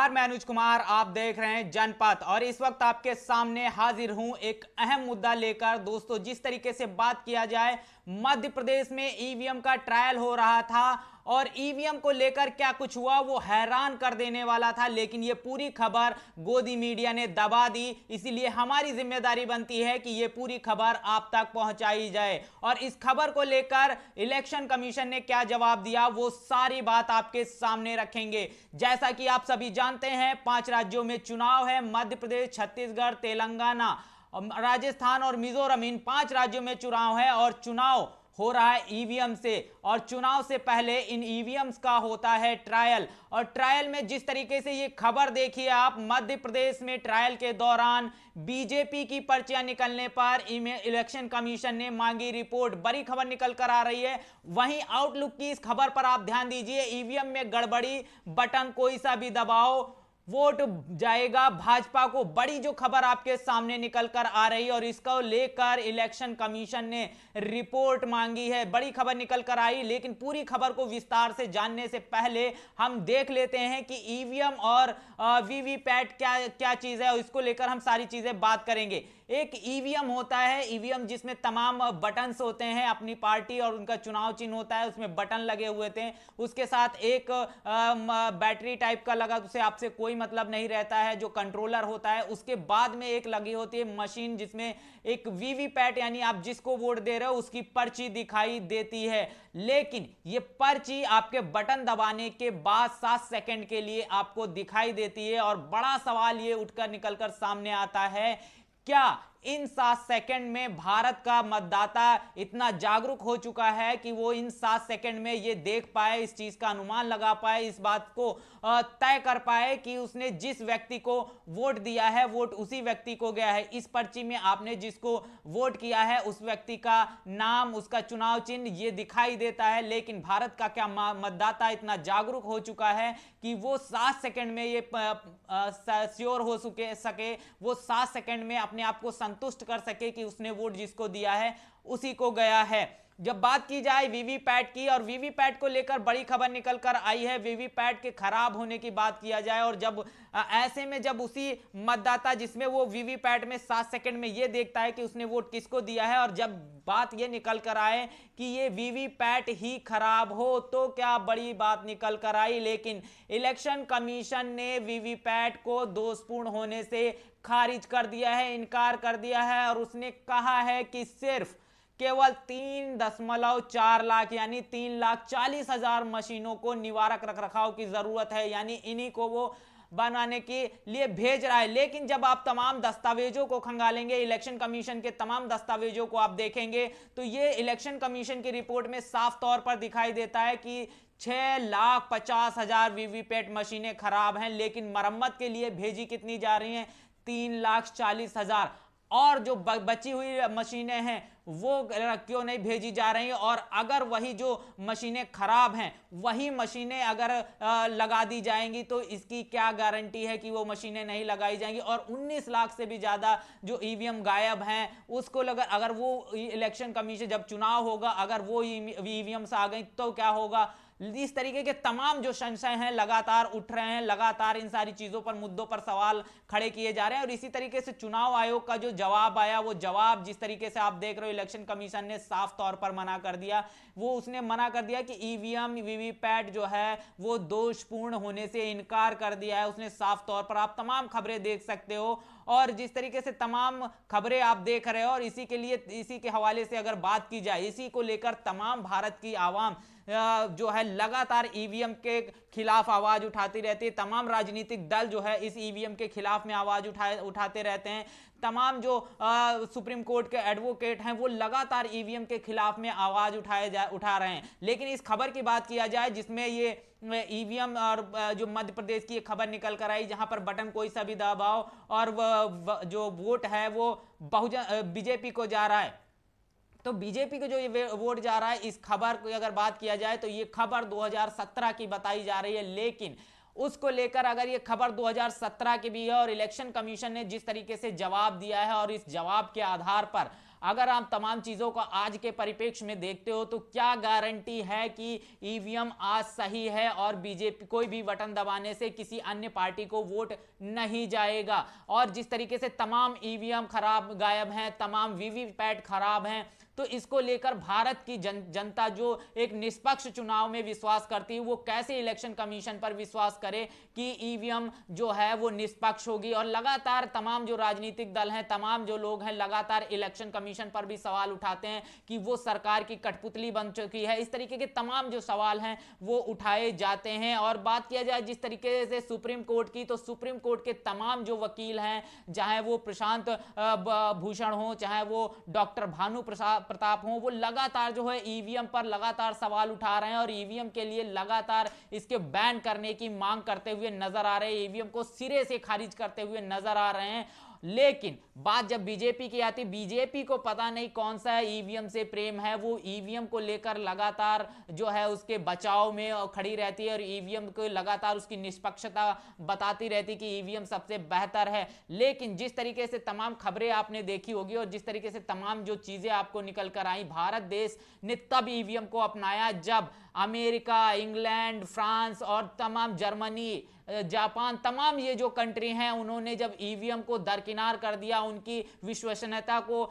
नमस्कार, मैं अनुज कुमार। आप देख रहे हैं जनपथ और इस वक्त आपके सामने हाजिर हूं एक अहम मुद्दा लेकर। दोस्तों, जिस तरीके से बात किया जाए, मध्य प्रदेश में ईवीएम का ट्रायल हो रहा था और ईवीएम को लेकर क्या कुछ हुआ वो हैरान कर देने वाला था, लेकिन ये पूरी खबर गोदी मीडिया ने दबा दी। इसीलिए हमारी जिम्मेदारी बनती है कि ये पूरी खबर आप तक पहुंचाई जाए और इस खबर को लेकर इलेक्शन कमीशन ने क्या जवाब दिया वो सारी बात आपके सामने रखेंगे। जैसा कि आप सभी जानते हैं, 5 राज्यों में चुनाव है। मध्य प्रदेश, छत्तीसगढ़, तेलंगाना, राजस्थान और मिजोरम, इन 5 राज्यों में चुनाव है और चुनाव हो रहा है ईवीएम से। और चुनाव से पहले इन ईवीएम्स का होता है ट्रायल। और ट्रायल में जिस तरीके से ये खबर देखिए आप, मध्य प्रदेश में ट्रायल के दौरान बीजेपी की पर्चियां निकलने पर इलेक्शन कमीशन ने मांगी रिपोर्ट। बड़ी खबर निकल कर आ रही है। वहीं आउटलुक की इस खबर पर आप ध्यान दीजिए, ईवीएम में गड़बड़ी, बटन कोई सा भी दबाओ, वोट जाएगा भाजपा को। बड़ी जो खबर आपके सामने निकल कर आ रही है और इसको लेकर इलेक्शन कमीशन ने रिपोर्ट मांगी है। बड़ी खबर निकल कर आई, लेकिन पूरी खबर को विस्तार से जानने से पहले हम देख लेते हैं कि ईवीएम और वीवीपैट क्या चीज है और इसको लेकर हम सारी चीजें बात करेंगे। एक ईवीएम होता है, ईवीएम जिसमें तमाम बटन्स होते हैं, अपनी पार्टी और उनका चुनाव चिन्ह होता है, उसमें बटन लगे हुए थे, उसके साथ एक बैटरी टाइप का लगा, उसे आपसे कोई मतलब नहीं रहता है, जो कंट्रोलर होता है। उसके बाद में एक लगी होती है मशीन जिसमें एक वीवीपैट यानी आप जिसको वोट दे रहे हो उसकी पर्ची दिखाई देती है। लेकिन ये पर्ची आपके बटन दबाने के बाद 7 सेकंड के लिए आपको दिखाई देती है और बड़ा सवाल ये उठकर निकलकर सामने आता है, क्या इन 7 सेकंड में भारत का मतदाता इतना जागरूक हो चुका है कि वो इन 7 सेकंड में ये देख पाए, इस चीज का अनुमान लगा पाए, इस बात को तय कर पाए कि उसने जिस व्यक्ति को वोट दिया है वोट उसी व्यक्ति को गया है। इस पर्ची में आपने जिसको वोट किया है उस व्यक्ति का नाम, उसका चुनाव चिन्ह ये दिखाई देता है। लेकिन भारत का क्या मतदाता इतना जागरूक हो चुका है कि वो 7 सेकंड में ये श्योर हो सके, वो 7 सेकंड में अपने आप को संतुष्ट कर सके कि उसने वोट जिसको दिया है उसी को गया है। जब बात की जाए वीवीपैट की, और वीवीपैट को लेकर बड़ी खबर निकल कर आई है, वीवीपैट के खराब होने की बात किया जाए और जब ऐसे में जब उसी मतदाता जिसमें वो वीवीपैट में 7 सेकंड में ये देखता है कि उसने वोट किसको दिया है और जब बात ये निकल कर आए कि ये वीवीपैट ही खराब हो तो क्या बड़ी बात निकल कर आई। लेकिन इलेक्शन कमीशन ने वीवीपैट को दोषपूर्ण होने से खारिज कर दिया है, इनकार कर दिया है और उसने कहा है कि सिर्फ केवल 3.4 लाख यानी 3,40,000 मशीनों को निवारक रखरखाव की जरूरत है, यानी इन्हीं को वो बनाने के लिए भेज रहा है। लेकिन जब आप तमाम दस्तावेजों को खंगालेंगे, इलेक्शन कमीशन के तमाम दस्तावेजों को आप देखेंगे तो ये इलेक्शन कमीशन की रिपोर्ट में साफ तौर पर दिखाई देता है कि 6,50,000 वीवीपैट मशीनें खराब हैं, लेकिन मरम्मत के लिए भेजी कितनी जा रही हैं? 3,40,000। और जो बची हुई मशीनें हैं वो क्यों नहीं भेजी जा रही हैं? और अगर वही जो मशीनें खराब हैं वही मशीनें अगर लगा दी जाएंगी तो इसकी क्या गारंटी है कि वो मशीनें नहीं लगाई जाएंगी? और 19 लाख से भी ज्यादा जो ईवीएम गायब हैं उसको अगर वो इलेक्शन कमीशन जब चुनाव होगा अगर वो ईवीएम्स आ गई तो क्या होगा? इस तरीके के तमाम जो संशय हैं लगातार उठ रहे हैं, लगातार इन सारी चीजों पर, मुद्दों पर सवाल खड़े किए जा रहे हैं। और इसी तरीके से चुनाव आयोग का जो जवाब आया, वो जवाब जिस तरीके से आप देख रहे हो, इलेक्शन कमीशन ने साफ तौर पर मना कर दिया। वो उसने मना कर दिया कि ईवीएम वीवीपैट जो है वो दोषपूर्ण होने से इनकार कर दिया है, उसने साफ तौर पर। आप तमाम खबरें देख सकते हो और जिस तरीके से तमाम खबरें आप देख रहे हो और इसी के हवाले से अगर बात की जाए, इसी को लेकर तमाम भारत की आवाम जो है लगातार ईवीएम के खिलाफ आवाज उठाती रहती है। तमाम राजनीतिक दल जो है इस ईवीएम के खिलाफ में आवाज उठाते रहते हैं। तमाम जो सुप्रीम कोर्ट के एडवोकेट हैं वो लगातार ईवीएम के खिलाफ में आवाज उठा रहे हैं। लेकिन इस खबर की बात किया जाए जिसमें ये ईवीएम और जो मध्य प्रदेश की खबर निकल कर आई जहां पर बटन कोई सा भी दबाओ और जो वोट है वो बीजेपी को जा रहा है, तो बीजेपी को जो ये वोट जा रहा है, इस खबर की अगर बात किया जाए तो ये खबर 2017 की बताई जा रही है। लेकिन उसको लेकर अगर ये खबर 2017 की भी है और इलेक्शन कमीशन ने जिस तरीके से जवाब दिया है और इस जवाब के आधार पर अगर आप तमाम चीजों को आज के परिप्रेक्ष्य में देखते हो तो क्या गारंटी है कि ईवीएम आज सही है और बीजेपी कोई भी बटन दबाने से किसी अन्य पार्टी को वोट नहीं जाएगा। और जिस तरीके से तमाम ईवीएम खराब गायब हैं, तमाम वीवीपैट खराब हैं, तो इसको लेकर भारत की जनता जो एक निष्पक्ष चुनाव में विश्वास करती है, वो कैसे इलेक्शन कमीशन पर विश्वास करे कि ईवीएम जो है वो निष्पक्ष होगी। और लगातार तमाम जो राजनीतिक दल हैं, तमाम जो लोग हैं, लगातार इलेक्शन कमीशन पर भी सवाल उठाते हैं कि वो सरकार की कठपुतली बन चुकी है। इस तरीके के तमाम जो सवाल हैं वो उठाए जाते हैं। और बात किया जाए जिस तरीके से सुप्रीम कोर्ट की, तो सुप्रीम कोर्ट के तमाम जो वकील हैं, चाहे वो प्रशांत भूषण हो, चाहे वो डॉक्टर भानु प्रताप हो, वो लगातार जो है ईवीएम पर लगातार सवाल उठा रहे हैं और ईवीएम के लिए लगातार इसके बैन करने की मांग करते हुए नजर आ रहे हैं, ईवीएम को सिरे से खारिज करते हुए नजर आ रहे हैं। लेकिन बात जब बीजेपी की आती, बीजेपी को पता नहीं कौन सा ईवीएम से प्रेम है, वो ईवीएम को लेकर लगातार जो है उसके बचाव में खड़ी रहती है और ईवीएम को लगातार उसकी निष्पक्षता बताती रहती कि ईवीएम सबसे बेहतर है। लेकिन जिस तरीके से तमाम खबरें आपने देखी होगी और जिस तरीके से तमाम जो चीजें आपको निकल कर आई, भारत देश ने तब ईवीएम को अपनाया जब अमेरिका, इंग्लैंड, फ्रांस और तमाम जर्मनी, जापान, तमाम ये जो कंट्री हैं, उन्होंने जब ईवीएम को दरकिनार कर दिया, उनकी विश्वसनीयता को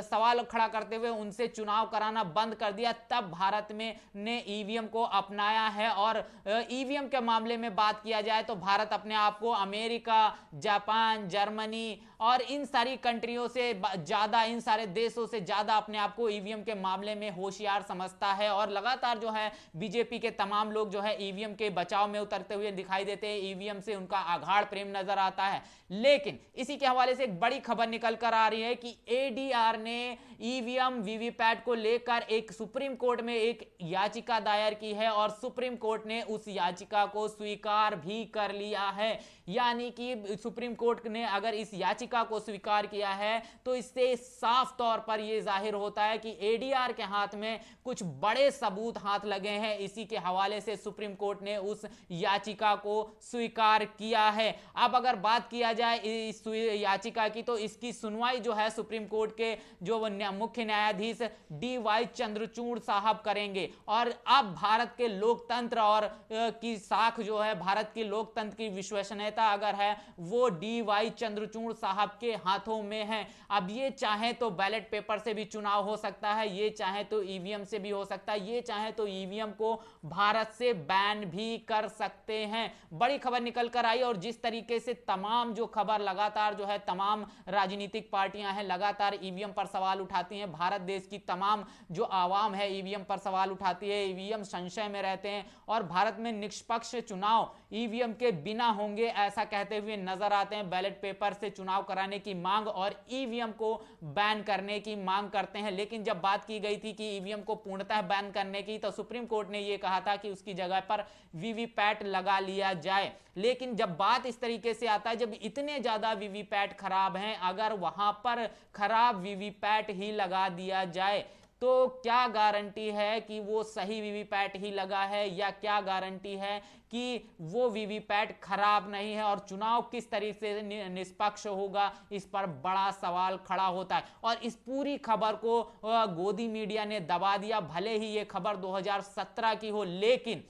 सवाल खड़ा करते हुए उनसे चुनाव कराना बंद कर दिया, तब भारत में ने ईवीएम को अपनाया है। और ईवीएम के मामले में बात किया जाए तो भारत अपने आप को अमेरिका, जापान, जर्मनी और इन सारी कंट्रियों से ज्यादा, इन सारे देशों से ज्यादा अपने आप को ईवीएम के मामले में होशियार समझता है। और लगातार जो है बीजेपी के तमाम लोग जो है ईवीएम के बचाव में उतरते हुए दिखाई देते हैं, ईवीएम से उनका आगाढ़ प्रेम नजर आता है। लेकिन इसी के हवाले से एक बड़ी खबर निकल कर आ रही है कि एडीआर ने ईवीएम वीवीपैट को लेकर एक सुप्रीम कोर्ट में एक याचिका दायर की है और सुप्रीम कोर्ट ने उस याचिका को स्वीकार भी कर लिया है। यानी कि सुप्रीम कोर्ट ने अगर इस याचिका को स्वीकार किया है तो इससे साफ तौर पर यह जाहिर होता है कि एडीआर के हाथ में कुछ बड़े सबूत हाथ लगे हैं। इसी के हवाले से सुप्रीम कोर्ट ने उस याचिका को स्वीकार किया है। अब अगर बात किया जाए इस याचिका की, तो इसकी सुनवाई जो है सुप्रीम कोर्ट के जो मुख्य न्यायाधीश डी.वाई. चंद्रचूड़ साहब करेंगे। और अब भारत के लोकतंत्र और की साख जो है, भारत की लोकतंत्र की विश्वसनीयता अगर है, वो डी.वाई. चंद्रचूड़ साहब के हाथों में है। अब ये चाहे तो बैलेट पेपर से भी चुनाव हो सकता है, ये चाहे तो ईवीएम से भी हो सकता है, ये चाहे तो ईवीएम को भारत से बैन भी कर सकते हैं। बड़ी खबर निकल कर आई। और जिस तरीके से तमाम जो खबर लगातार जो है, तमाम राजनीतिक पार्टियां हैं लगातार ईवीएम पर सवाल उठाती हैं, भारत देश की तमाम जो आवाम है ईवीएम पर सवाल उठाती है, ईवीएम संशय में रहते हैं और भारत में निष्पक्ष चुनाव ईवीएम के बिना होंगे ऐसा कहते हुए नजर आते हैं। बैलेट पेपर से चुनाव कराने की मांग और ईवीएम को बैन करने की मांग करते हैं। लेकिन जब बात की गई थी कि ईवीएम को पूर्णतः बैन करने की, तो सुप्रीम कोर्ट ने यह कहा था कि उसकी जगह पर वीवीपैट लगा लिया जाए। लेकिन जब बात इस तरीके से आता है, जब इतने ज्यादा वीवीपैट खराब हैं, अगर वहां पर खराब वीवीपैट ही लगा दिया जाए तो क्या गारंटी है कि वो सही वीवीपैट ही लगा है, या क्या गारंटी है कि वो वीवीपैट खराब नहीं है और चुनाव किस तरीके से निष्पक्ष होगा, इस पर बड़ा सवाल खड़ा होता है। और इस पूरी खबर को गोदी मीडिया ने दबा दिया। भले ही ये खबर 2017 की हो, लेकिन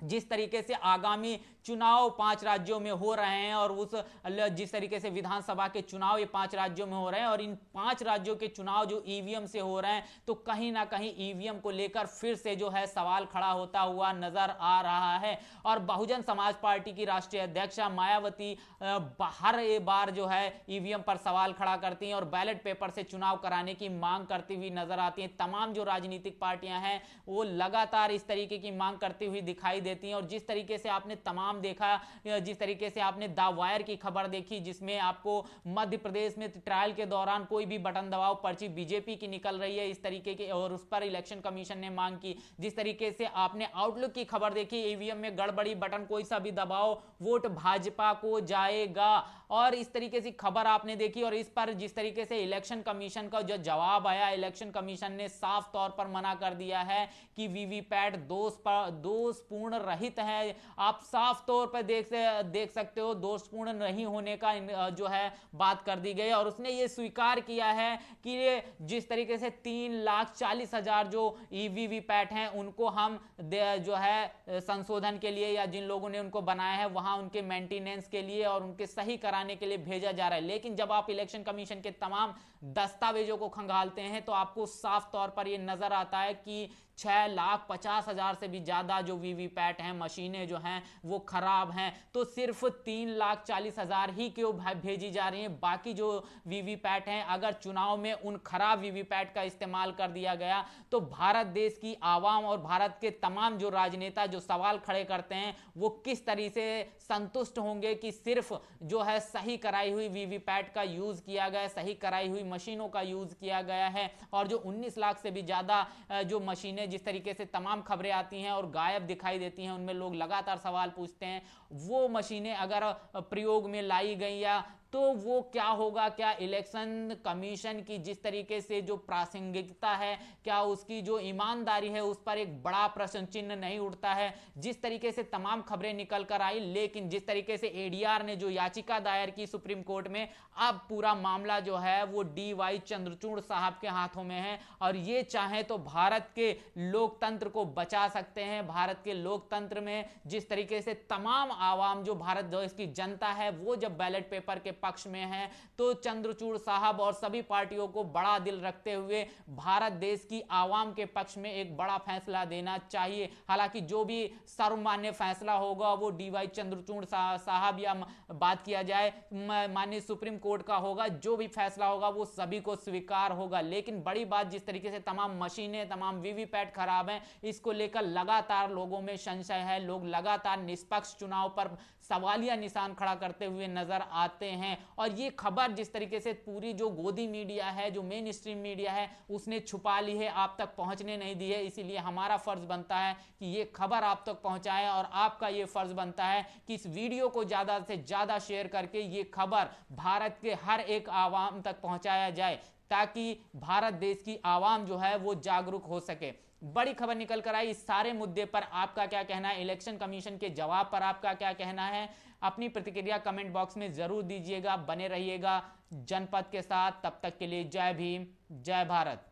जिस तरीके से आगामी चुनाव 5 राज्यों में हो रहे हैं और उस जिस तरीके से विधानसभा के चुनाव ये 5 राज्यों में हो रहे हैं और इन 5 राज्यों के चुनाव जो ईवीएम से हो रहे हैं, तो कहीं ना कहीं ईवीएम को लेकर फिर से जो है सवाल खड़ा होता हुआ नजर आ रहा है। और बहुजन समाज पार्टी की राष्ट्रीय अध्यक्षा मायावती हर बार जो है ईवीएम पर सवाल खड़ा करती हैं और बैलेट पेपर से चुनाव कराने की मांग करती हुई नजर आती हैं। तमाम जो राजनीतिक पार्टियां हैं वो लगातार इस तरीके की मांग करती हुई दिखाई देती हैं। और जिस तरीके से आपने तमाम देखा, जिस तरीके से आपने द वायर की खबर देखी, जिसमें आपको मध्य प्रदेश में ट्रायल के दौरान कोई भी बटन दबाओ पर्ची बीजेपी की निकल रही है इस तरीके के, और उस पर इलेक्शन कमीशन ने मांग की। जिस तरीके से आपने आउटलुक की खबर देखी, ईवीएम में गड़बड़ी, बटन कोई सा भी दबाओ वोट भाजपा को जाएगा, और इस तरीके से खबर आपने देखी। और इस पर जिस तरीके से इलेक्शन कमीशन का जो जवाब आया, इलेक्शन कमीशन ने साफ तौर पर मना कर दिया है कि वीवीपैट दोषपूर्ण रहित है। आप साफ तौर पर देख सकते हो दोषपूर्ण नहीं होने का जो है बात कर दी गई। और उसने ये स्वीकार किया है कि ये जिस तरीके से 3,40,000 जो ईवीवीपैट हैं उनको हम जो है संशोधन के लिए या जिन लोगों ने उनको बनाया है वहां उनके मेंटेनेंस के लिए और उनके सही कराने के लिए भेजा जा रहा है। लेकिन जब आप इलेक्शन कमीशन के तमाम दस्तावेजों को खंगालते हैं तो आपको साफ तौर पर यह नजर आता है कि 6,50,000 से भी ज्यादा जो वीवीपैट हैं मशीनें जो हैं वो खराब हैं। तो सिर्फ 3,40,000 ही क्यों भेजी जा रही हैं? बाकी जो वीवीपैट हैं अगर चुनाव में उन खराब वीवीपैट का इस्तेमाल कर दिया गया तो भारत देश की आवाम और भारत के तमाम जो राजनेता जो सवाल खड़े करते हैं वो किस तरीके से संतुष्ट होंगे कि सिर्फ जो है सही कराई हुई वीवीपैट का यूज किया गया, सही कराई हुई मशीनों का यूज किया गया है। और जो 19 लाख से भी ज्यादा जो मशीनें जिस तरीके से तमाम खबरें आती हैं और गायब दिखाई देती हैं, उनमें लोग लगातार सवाल पूछते हैं, वो मशीनें अगर प्रयोग में लाई गई या तो वो क्या होगा? क्या इलेक्शन कमीशन की जिस तरीके से जो प्रासंगिकता है, क्या उसकी जो ईमानदारी है उस पर एक बड़ा प्रश्न चिन्ह नहीं उठता है? जिस तरीके से तमाम खबरें निकल कर आई, लेकिन जिस तरीके से एडीआर ने जो याचिका दायर की सुप्रीम कोर्ट में, अब पूरा मामला जो है वो डीवाई चंद्रचूड़ साहब के हाथों में है और ये चाहे तो भारत के लोकतंत्र को बचा सकते हैं। भारत के लोकतंत्र में जिस तरीके से तमाम आवाम जो भारत देश की जनता है वो जब बैलेट पेपर के पक्ष में है तो चंद्रचूड़ साहब और सभी पार्टियों को बड़ा दिल रखते हुए भारत देश की आवाम के पक्ष में एक बड़ा फैसला देना चाहिए। हालांकि जो भी सर्वमान्य फैसला होगा वो डीवाई चंद्रचूड़ साहब या बात किया जाए माननीय सुप्रीम कोर्ट का होगा, जो भी फैसला होगा वो सभी को स्वीकार होगा। लेकिन बड़ी बात जिस तरीके से तमाम मशीनें तमाम वीवीपैट खराब हैं, इसको लेकर लगातार लोगों में संशय है। लोग लगातार निष्पक्ष चुनाव पर सवालिया निशान खड़ा करते हुए नजर आते हैं। और ये खबर जिस तरीके से पूरी जो गोदी मीडिया है, जो मेन स्ट्रीम मीडिया है, उसने छुपा ली है, आप तक पहुंचने नहीं दी है। इसीलिए हमारा फर्ज बनता है कि ये खबर आप तक पहुंचाएं और आपका ये फर्ज बनता है कि इस वीडियो को ज्यादा से ज्यादा शेयर करके ये खबर भारत के हर एक आवाम तक पहुंचाया जाए ताकि भारत देश की आवाम जो है वो जागरूक हो सके। बड़ी खबर निकल कर आई। इस सारे मुद्दे पर आपका क्या कहना है? इलेक्शन कमीशन के जवाब पर आपका क्या कहना है? अपनी प्रतिक्रिया कमेंट बॉक्स में जरूर दीजिएगा। बने रहिएगा जनपद के साथ। तब तक के लिए जय भीम, जय भारत।